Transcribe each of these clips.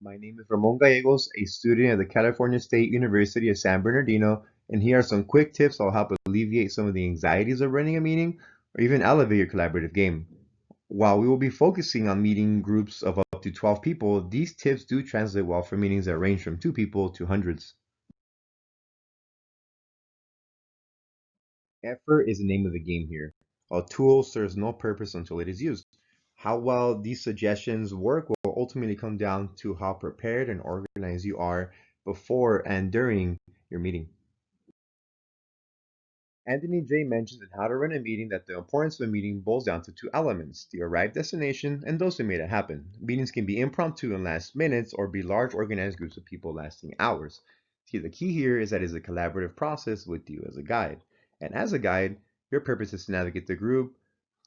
My name is Ramon Gallegos, a student at the California State University of San Bernardino, and here are some quick tips that will help alleviate some of the anxieties of running a meeting or even elevate your collaborative game. While we will be focusing on meeting groups of up to 12 people, these tips do translate well for meetings that range from 2 people to hundreds. Effort is the name of the game here. A tool serves no purpose until it is used. How well these suggestions work will ultimately come down to how prepared and organized you are before and during your meeting. Anthony J mentions in How to Run a Meeting that the importance of a meeting boils down to two elements: the arrived destination and those who made it happen. Meetings can be impromptu and last minutes, or be large organized groups of people lasting hours. See, the key here is that it's a collaborative process with you as a guide. And as a guide, your purpose is to navigate the group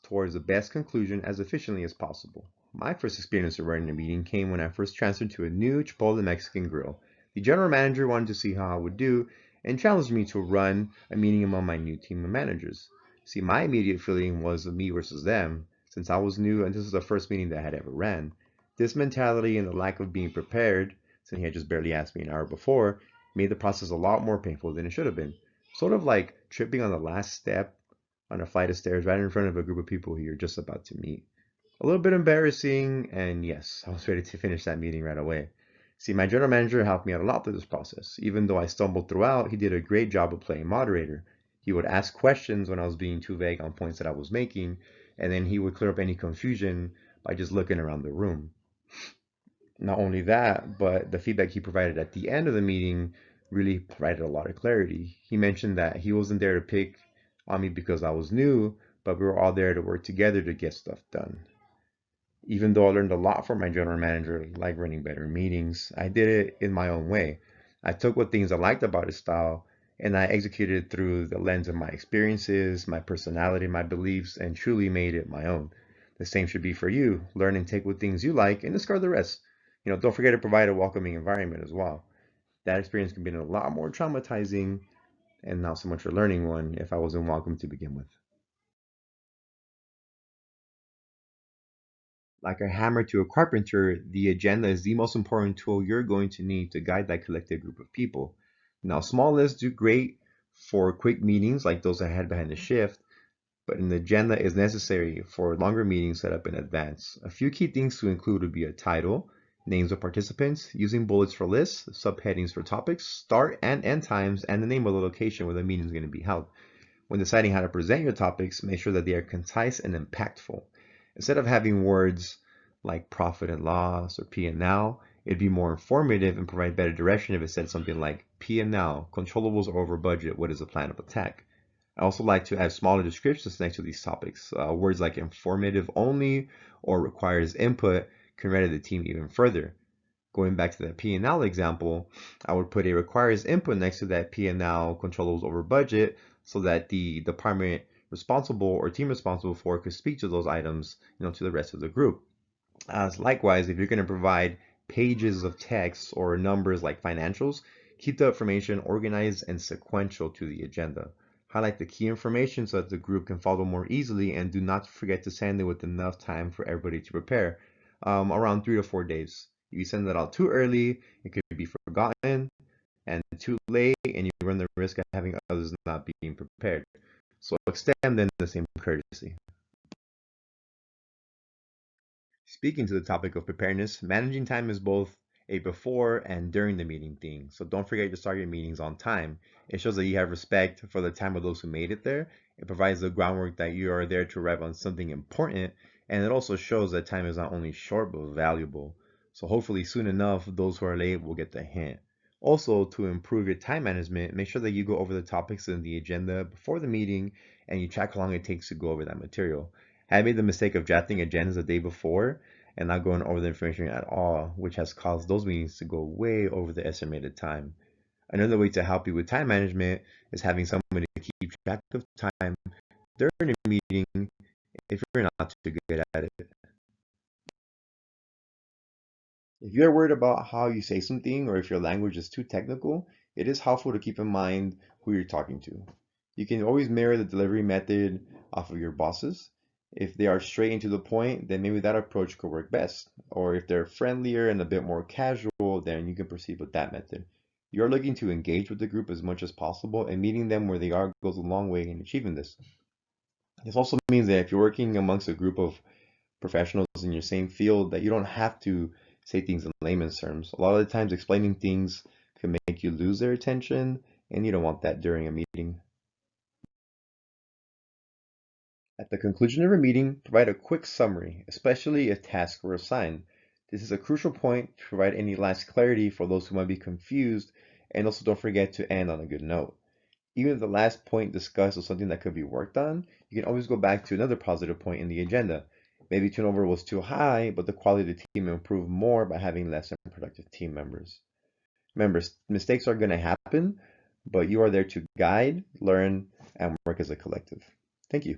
towards the best conclusion as efficiently as possible. My first experience of running a meeting came when I first transferred to a new Chipotle Mexican grill. The general manager wanted to see how I would do and challenged me to run a meeting among my new team of managers. See, my immediate feeling was of me versus them, since I was new and this was the first meeting that I had ever ran. This mentality and the lack of being prepared, since he had just barely asked me an hour before, made the process a lot more painful than it should have been. Sort of like tripping on the last step on a flight of stairs right in front of a group of people who you're just about to meet. A little bit embarrassing, and yes, I was ready to finish that meeting right away. See, my general manager helped me out a lot through this process. Even though I stumbled throughout, he did a great job of playing moderator. He would ask questions when I was being too vague on points that I was making, and then he would clear up any confusion by just looking around the room. Not only that, but the feedback he provided at the end of the meeting really provided a lot of clarity. He mentioned that he wasn't there to pick on me because I was new, but we were all there to work together to get stuff done. Even though I learned a lot from my general manager, like running better meetings, I did it in my own way. I took what things I liked about his style and I executed it through the lens of my experiences, my personality, my beliefs, and truly made it my own. The same should be for you. Learn and take what things you like and discard the rest. Don't forget to provide a welcoming environment as well. That experience can be a lot more traumatizing and not so much a learning one if I wasn't welcome to begin with. Like a hammer to a carpenter, the agenda is the most important tool you're going to need to guide that collective group of people. Now, small lists do great for quick meetings like those I had behind the shift, but an agenda is necessary for longer meetings set up in advance. A few key things to include would be a title, names of participants, using bullets for lists, subheadings for topics, start and end times, and the name of the location where the meeting is going to be held. When deciding how to present your topics, make sure that they are concise and impactful. Instead of having words like profit and loss or P&L, it'd be more informative and provide better direction if it said something like P&L, controllables are over budget, what is the plan of attack? I also like to add smaller descriptions next to these topics. Words like informative only or requires input can read the team even further. Going back to that P&L example, I would put a requires input next to that P&L controllables over budget so that the department responsible or team responsible for could speak to those items, to the rest of the group. As likewise, if you're going to provide pages of text or numbers like financials, keep the information organized and sequential to the agenda. Highlight the key information so that the group can follow more easily, and do not forget to send it with enough time for everybody to prepare, around 3 to 4 days. If you send it out too early, it could be forgotten, and too late, and you run the risk of having others not being prepared. So extend then the same courtesy. Speaking to the topic of preparedness, managing time is both a before and during the meeting thing. So don't forget to start your meetings on time. It shows that you have respect for the time of those who made it there. It provides the groundwork that you are there to arrive on something important. And it also shows that time is not only short but valuable. So hopefully soon enough, those who are late will get the hint. Also, to improve your time management, make sure that you go over the topics in the agenda before the meeting and you track how long it takes to go over that material. I made the mistake of drafting agendas the day before and not going over the information at all, which has caused those meetings to go way over the estimated time. Another way to help you with time management is having somebody to keep track of time during a meeting if you're not too good at it. If you're worried about how you say something or if your language is too technical, it is helpful to keep in mind who you're talking to. You can always mirror the delivery method off of your bosses. If they are straight into the point, then maybe that approach could work best. Or if they're friendlier and a bit more casual, then you can proceed with that method. You're looking to engage with the group as much as possible, and meeting them where they are goes a long way in achieving this. This also means that if you're working amongst a group of professionals in your same field, that you don't have to say things in layman's terms. A lot of the times, explaining things can make you lose their attention, and you don't want that during a meeting. At the conclusion of a meeting, provide a quick summary, especially if tasks were assigned. This is a crucial point to provide any last clarity for those who might be confused, and also don't forget to end on a good note. Even if the last point discussed was something that could be worked on, you can always go back to another positive point in the agenda. Maybe turnover was too high, but the quality of the team improved more by having less unproductive team members. Remember, mistakes are going to happen, but you are there to guide, learn, and work as a collective. Thank you.